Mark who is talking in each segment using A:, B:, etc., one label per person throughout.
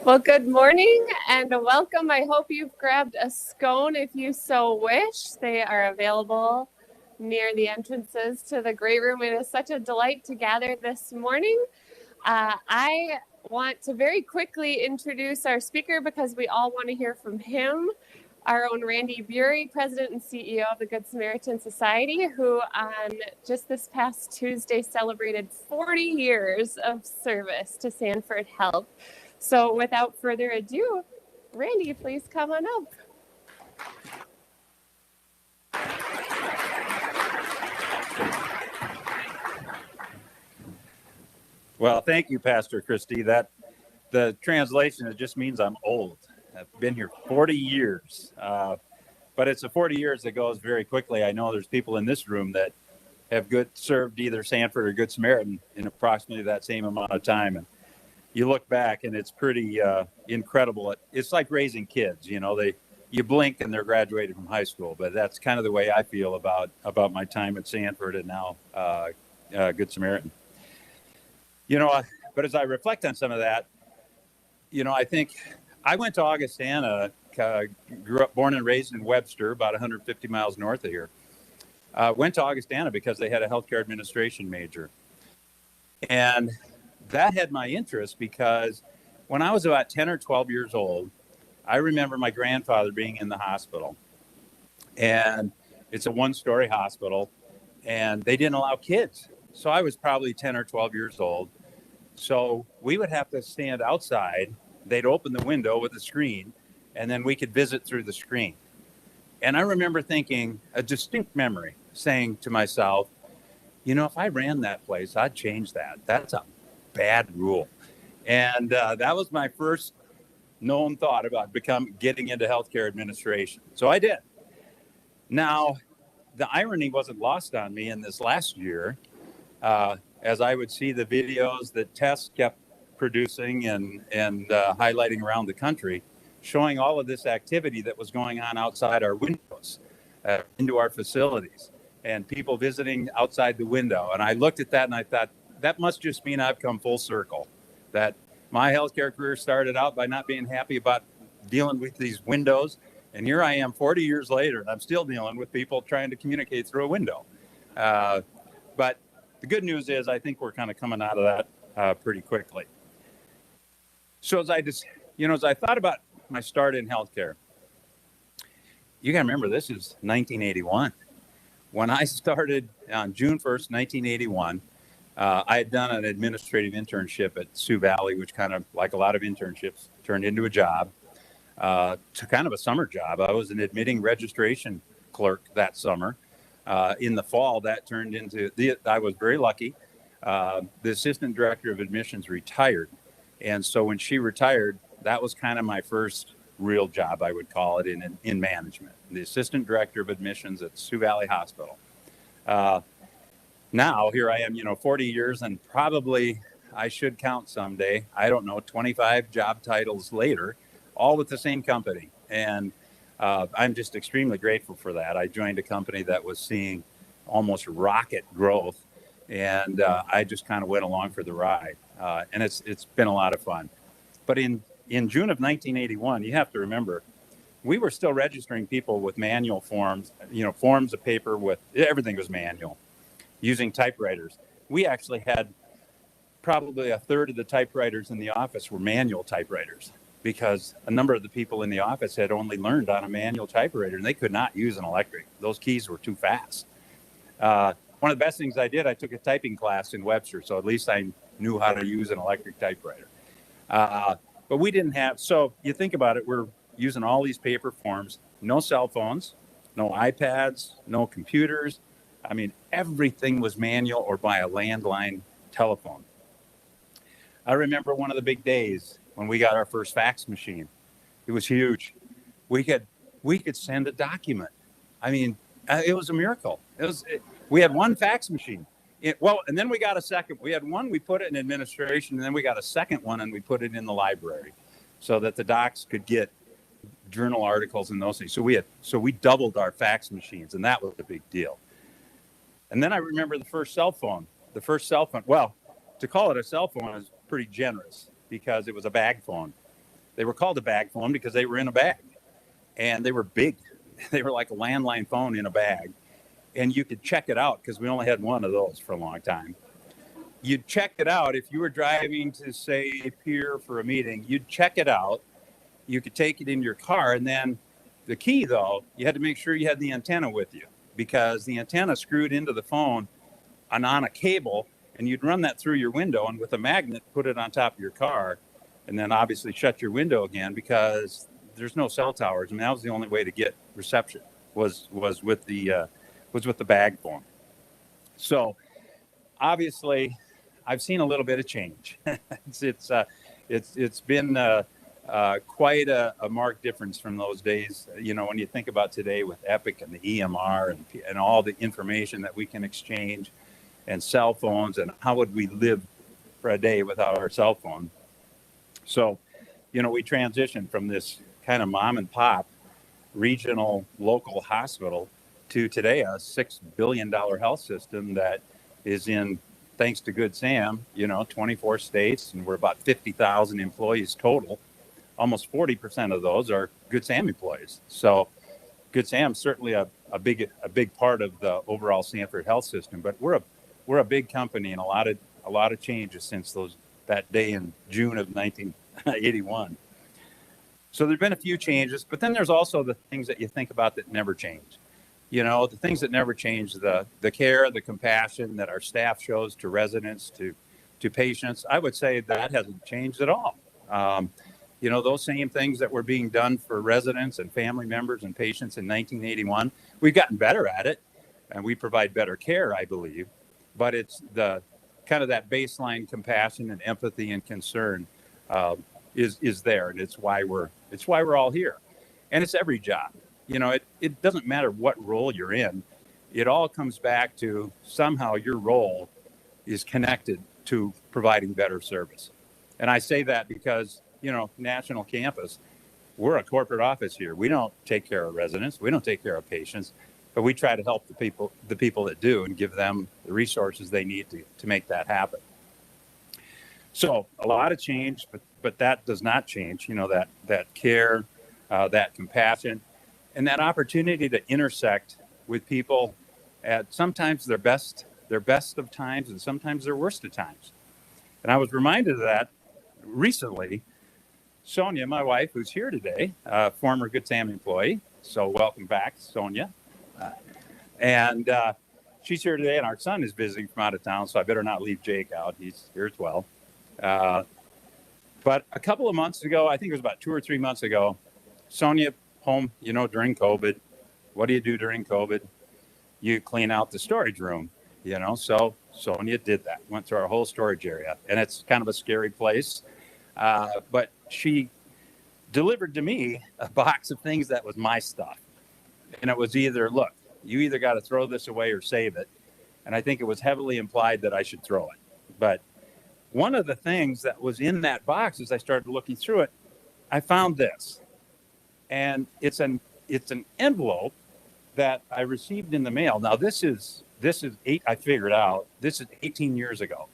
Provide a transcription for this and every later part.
A: Well, good morning and welcome. I hope you've grabbed a scone if you so wish. They are available near the entrances to the great room. It is such a delight to gather this morning. I want to very quickly introduce our speaker because we all want to hear from him. Our own Randy Bury, President and CEO of the Good Samaritan Society, who on just this past Tuesday celebrated 40 years of service to Sanford Health. So without further ado, Randy, please come on up.
B: Well, thank you, Pastor Christy. The translation, it just means I'm old. I've been here 40 years, but it's a 40 years that goes very quickly. I know there's people in this room that have served either Sanford or Good Samaritan in approximately that same amount of time. And you look back and it's pretty incredible. It's like raising kids, you blink and they're graduated from high school, but that's kind of the way I feel about my time at Sanford and now Good Samaritan. But as I reflect on some of that, I think I went to Augustana, grew up, born and raised in Webster, about 150 miles north of here. Went to Augustana because they had a healthcare administration major. And that had my interest because when I was about 10 or 12 years old, I remember my grandfather being in the hospital. And it's a one-story hospital, and they didn't allow kids. So I was probably 10 or 12 years old. So we would have to stand outside. They'd open the window with a screen, and then we could visit through the screen. And I remember thinking, a distinct memory, saying to myself, if I ran that place, I'd change that. That's a bad rule. And that was my first known thought about getting into healthcare administration. So I did. Now, the irony wasn't lost on me in this last year. As I would see the videos that Tess kept producing and highlighting around the country, showing all of this activity that was going on outside our windows, into our facilities, and people visiting outside the window. And I looked at that and I thought, that must just mean I've come full circle, that my healthcare career started out by not being happy about dealing with these windows. And here I am 40 years later, and I'm still dealing with people trying to communicate through a window. But the good news is I think we're kind of coming out of that pretty quickly. So as I thought about my start in healthcare, you got to remember this is 1981. When I started on June 1st, 1981, I had done an administrative internship at Sioux Valley, which kind of, like a lot of internships, turned into a job, to kind of a summer job. I was an admitting registration clerk that summer. In the fall, that turned into, I was very lucky. The assistant director of admissions retired. And so when she retired, that was kind of my first real job, I would call it, in management. The assistant director of admissions at Sioux Valley Hospital. Now, here I am, 40 years, and probably I should count someday, 25 job titles later, all with the same company. And I'm just extremely grateful for that. I joined a company that was seeing almost rocket growth, and I just kind of went along for the ride. And it's been a lot of fun. But in June of 1981, you have to remember, we were still registering people with manual forms, forms of paper with, everything was manual, using typewriters. We actually had probably a third of the typewriters in the office were manual typewriters, because a number of the people in the office had only learned on a manual typewriter, and they could not use an electric. Those keys were too fast. One of the best things I did, I took a typing class in Webster, so at least I knew how to use an electric typewriter. But we didn't have, so you think about it, we're using all these paper forms, no cell phones, no iPads, no computers. I mean, everything was manual or by a landline telephone. I remember one of the big days when we got our first fax machine. It was huge. We could send a document. I mean, it was a miracle. We had one fax machine. And then we got a second. We had one, we put it in administration, and then we got a second one, and we put it in the library so that the docs could get journal articles and those things. So we doubled our fax machines, and that was a big deal. And then I remember the first cell phone. Well, to call it a cell phone is pretty generous because it was a bag phone. They were called a bag phone because they were in a bag, and they were big. They were like a landline phone in a bag, and you could check it out because we only had one of those for a long time. You'd check it out if you were driving to, say, Pier for a meeting. You'd check it out. You could take it in your car, and then the key, though, you had to make sure you had the antenna with you, because the antenna screwed into the phone and on a cable, and you'd run that through your window, and with a magnet, put it on top of your car, and then obviously shut your window again, because there's no cell towers. I mean, that was the only way to get reception was with the bag phone. So obviously, I've seen a little bit of change. It's been quite a marked difference from those days. You know, when you think about today with Epic and the EMR and all the information that we can exchange, and cell phones, and how would we live for a day without our cell phone? So, you know, we transitioned from this kind of mom and pop regional local hospital to today a $6 billion health system that is in, thanks to Good Sam, 24 states, and we're about 50,000 employees total. Almost 40% of those are Good Sam employees. So Good Sam's certainly a big part of the overall Sanford health system, but we're a big company, and a lot of changes since that day in June of 1981. So there've been a few changes, but then there's also the things that you think about that never change. You know, the things that never change, the care, the compassion that our staff shows to residents, to patients. I would say that hasn't changed at all. Those same things that were being done for residents and family members and patients in 1981, we've gotten better at it, and we provide better care, I believe. But it's the kind of that baseline compassion and empathy and concern is there, and it's why we're all here. And it's every job. You know, it doesn't matter what role you're in. It all comes back to somehow your role is connected to providing better service. And I say that because, National Campus, we're a corporate office here. We don't take care of residents. We don't take care of patients, but we try to help the people that do, and give them the resources they need to make that happen. So a lot of change, but that does not change, that care, that compassion, and that opportunity to intersect with people at sometimes their best of times, and sometimes their worst of times. And I was reminded of that recently. Sonia, my wife, who's here today, former Good Sam employee. So welcome back, Sonia. And she's here today, and our son is visiting from out of town, so I better not leave Jake out. He's here as well. But a couple of months ago, I think it was about 2 or 3 months ago, Sonia home, during COVID. What do you do during COVID? You clean out the storage room, So Sonia did that, went through our whole storage area. And it's kind of a scary place. But she delivered to me a box of things that was my stuff. And it was either, look, you either got to throw this away or save it. And I think it was heavily implied that I should throw it. But one of the things that was in that box, as I started looking through it, I found this. And it's an envelope that I received in the mail. Now, this is I figured out, this is 18 years ago.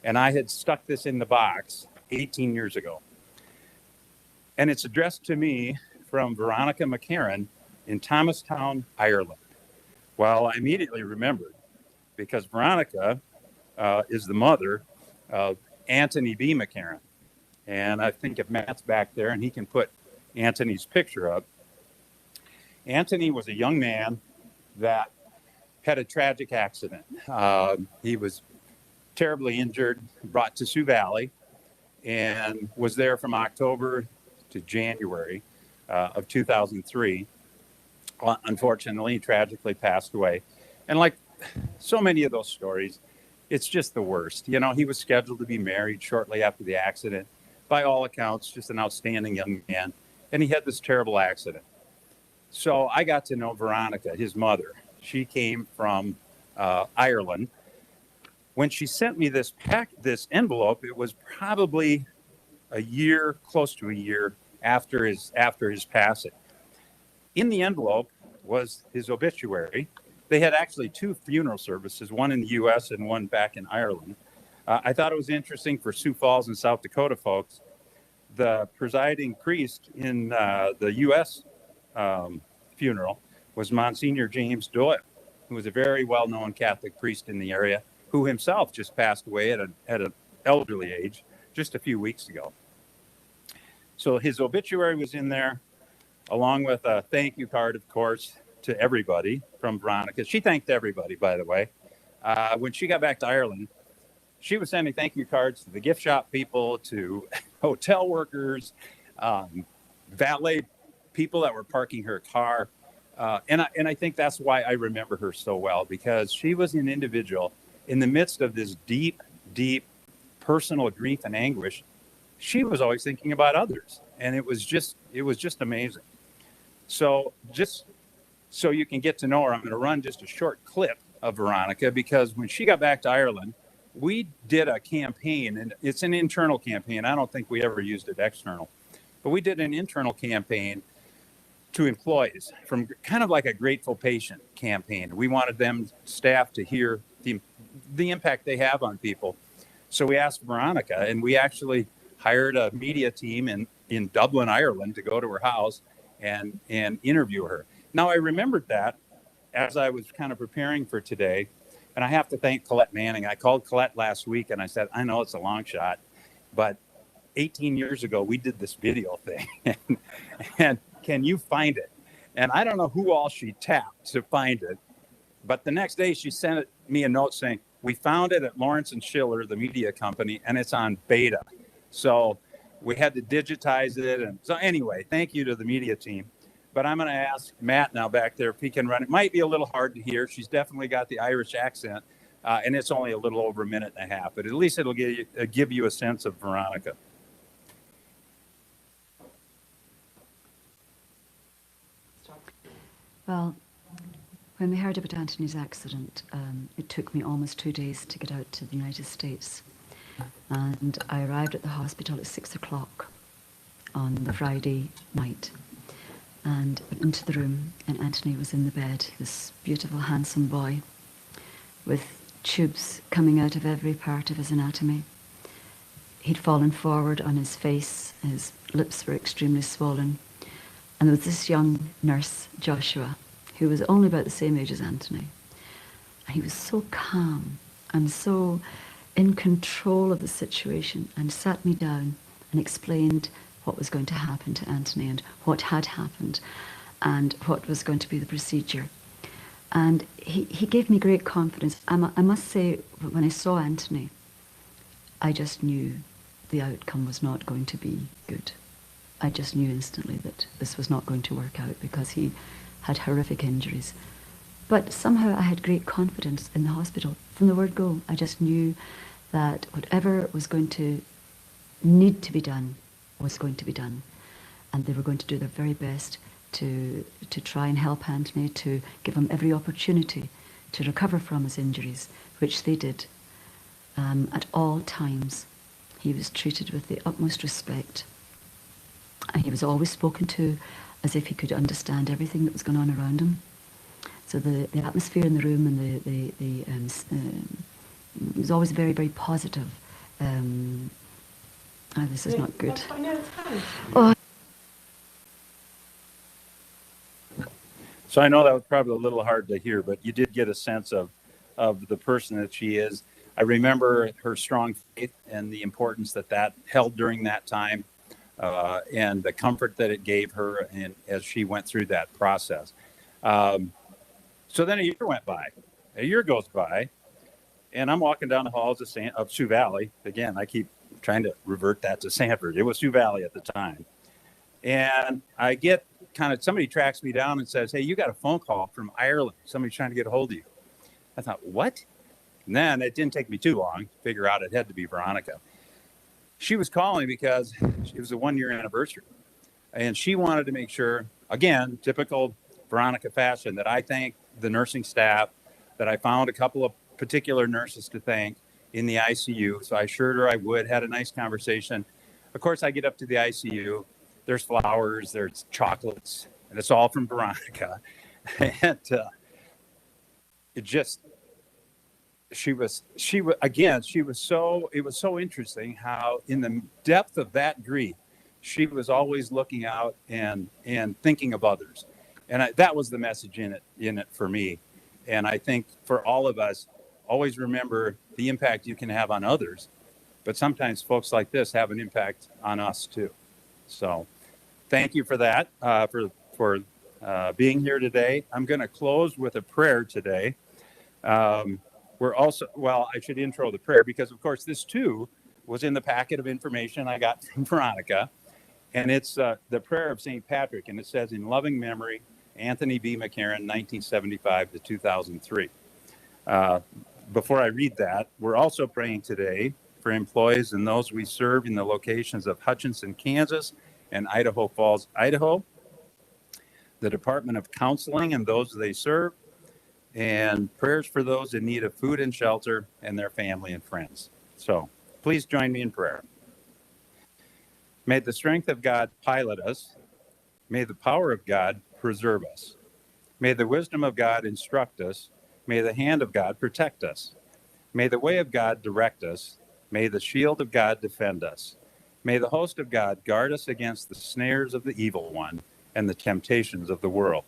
B: And I had stuck this in the box 18 years ago. And it's addressed to me from Veronica McCarran in Thomastown, Ireland. Well, I immediately remembered, because Veronica is the mother of Anthony B. McCarran. And I think if Matt's back there and he can put Anthony's picture up. Anthony was a young man that had a tragic accident. He was terribly injured, brought to Sioux Valley, and was there from October to January of 2003. Unfortunately, tragically passed away. And like so many of those stories, it's just the worst. He was scheduled to be married shortly after the accident. By all accounts, just an outstanding young man. And he had this terrible accident. So I got to know Veronica, his mother. She came from Ireland. When she sent me this envelope, it was probably close to a year after his passing. In the envelope was his obituary. They had actually 2 funeral services, one in the U.S. and one back in Ireland. I thought it was interesting for Sioux Falls and South Dakota folks the presiding priest in the U.S. Funeral was Monsignor James Doyle, who was a very well-known Catholic priest in the area, who himself just passed away at an elderly age just a few weeks ago. So his obituary was in there, along with a thank you card, of course, to everybody from Veronica. She thanked everybody, by the way. When she got back to Ireland, she was sending thank you cards to the gift shop people, to hotel workers, valet people that were parking her car. And I think that's why I remember her so well, because she was an individual in the midst of this deep, deep personal grief and anguish. She was always thinking about others. And it was just amazing. So just so you can get to know her, I'm going to run just a short clip of Veronica, because when she got back to Ireland, we did a campaign, and it's an internal campaign. I don't think we ever used it external, but we did an internal campaign to employees, from kind of like a grateful patient campaign. We wanted them staff to hear the impact they have on people. So we asked Veronica, and we actually hired a media team in Dublin, Ireland, to go to her house and interview her. Now, I remembered that as I was kind of preparing for today, and I have to thank Colette Manning. I called Colette last week and I said, I know it's a long shot, but 18 years ago, we did this video thing. And can you find it? And I don't know who all she tapped to find it, but the next day she sent me a note saying, we found it at Lawrence and Schiller, the media company, and it's on beta. So we had to digitize it. And so anyway, thank you to the media team. But I'm going to ask Matt now back there if he can run. It might be a little hard to hear. She's definitely got the Irish accent, and it's only a little over a minute and a half. But at least it'll give you a sense of Veronica.
C: Well, when we heard about Anthony's accident, it took me almost 2 days to get out to the United States. And I arrived at the hospital at 6 o'clock on the Friday night. And went into the room, and Anthony was in the bed, this beautiful, handsome boy, with tubes coming out of every part of his anatomy. He'd fallen forward on his face, his lips were extremely swollen. And there was this young nurse, Joshua, who was only about the same age as Anthony. And he was so calm and so in control of the situation, and sat me down and explained what was going to happen to Anthony and what had happened and what was going to be the procedure. And he gave me great confidence. I must say, when I saw Anthony, I just knew the outcome was not going to be good. I just knew instantly that this was not going to work out, because he had horrific injuries. But somehow I had great confidence in the hospital. From the word go, I just knew that whatever was going to need to be done was going to be done, and they were going to do their very best to try and help Anthony, to give him every opportunity to recover from his injuries, which they did. At all times, he was treated with the utmost respect, and he was always spoken to as if he could understand everything that was going on around him. So the atmosphere in the room and it was always very, very positive. This is not good. Oh.
B: So I know that was probably a little hard to hear, but you did get a sense of the person that she is. I remember her strong faith and the importance that held during that time, and the comfort that it gave her, and as she went through that process. So then a year went by. A year goes by, and I'm walking down the halls of Sioux Valley. Again, I keep trying to revert that to Sanford. It was Sioux Valley at the time. And I get somebody tracks me down and says, hey, you got a phone call from Ireland. Somebody's trying to get a hold of you. I thought, what? And then it didn't take me too long to figure out it had to be Veronica. She was calling because it was a 1-year anniversary. And she wanted to make sure, again, typical Veronica fashion, that I thanked the nursing staff, that I found a couple of particular nurses to thank in the ICU. So I assured her I would, had a nice conversation. Of course, I get up to the ICU. There's flowers, there's chocolates, and it's all from Veronica. And it was so interesting how in the depth of that grief, she was always looking out and thinking of others. And that was the message in it for me. And I think for all of us, always remember the impact you can have on others. But sometimes folks like this have an impact on us too. So thank you for that, for being here today. I'm going to close with a prayer today. We're also, well, I should intro the prayer because, of course, this too was in the packet of information I got from Veronica. And it's the prayer of St. Patrick. And it says, in loving memory, Anthony B. McCarran, 1975 to 2003. Before I read that, we're also praying today for employees and those we serve in the locations of Hutchinson, Kansas, and Idaho Falls, Idaho, the Department of Counseling and those they serve, and prayers for those in need of food and shelter and their family and friends. So please join me in prayer. May the strength of God pilot us. May the power of God preserve us. May the wisdom of God instruct us. May the hand of God protect us. May the way of God direct us. May the shield of God defend us. May the host of God guard us against the snares of the evil one and the temptations of the world.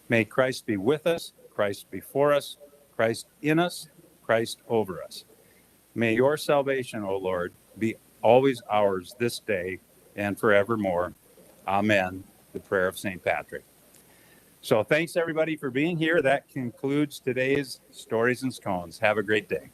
B: May Christ be with us, Christ before us, Christ in us, Christ over us. May your salvation, O Lord, be always ours this day and forevermore. Amen. The prayer of St. Patrick. So thanks everybody for being here. That concludes today's Stories and Scones. Have a great day.